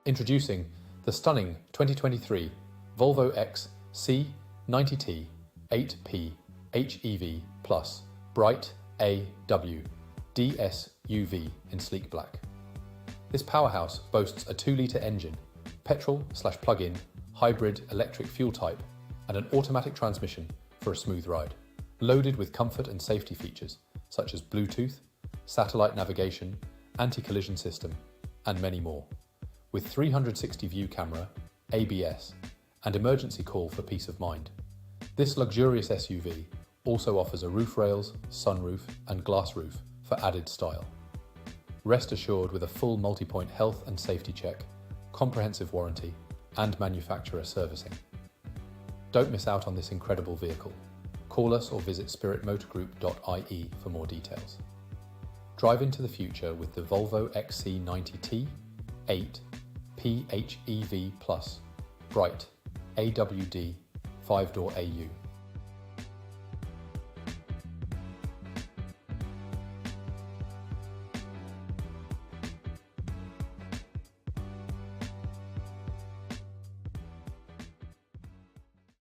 Introducing the stunning 2023 Volvo Xc90 8P HEV Plus Bright AWD SUV in sleek black. This powerhouse boasts a 2-litre engine, petrol/plug-in hybrid electric fuel type, and an automatic transmission for a smooth ride. Loaded with comfort and safety features such as Bluetooth, satellite navigation, anti-collision system, and many more. With 360 view camera, ABS, and emergency call for peace of mind. This luxurious SUV also offers a roof rails, sunroof, and glass roof for added style. Rest assured with a full multi-point health and safety check, comprehensive warranty, and manufacturer servicing. Don't miss out on this incredible vehicle. Call us or visit spiritmotorgroup.ie for more details. Drive into the future with the Volvo XC90 8 PHEV Plus Bright AWD 5-door AU.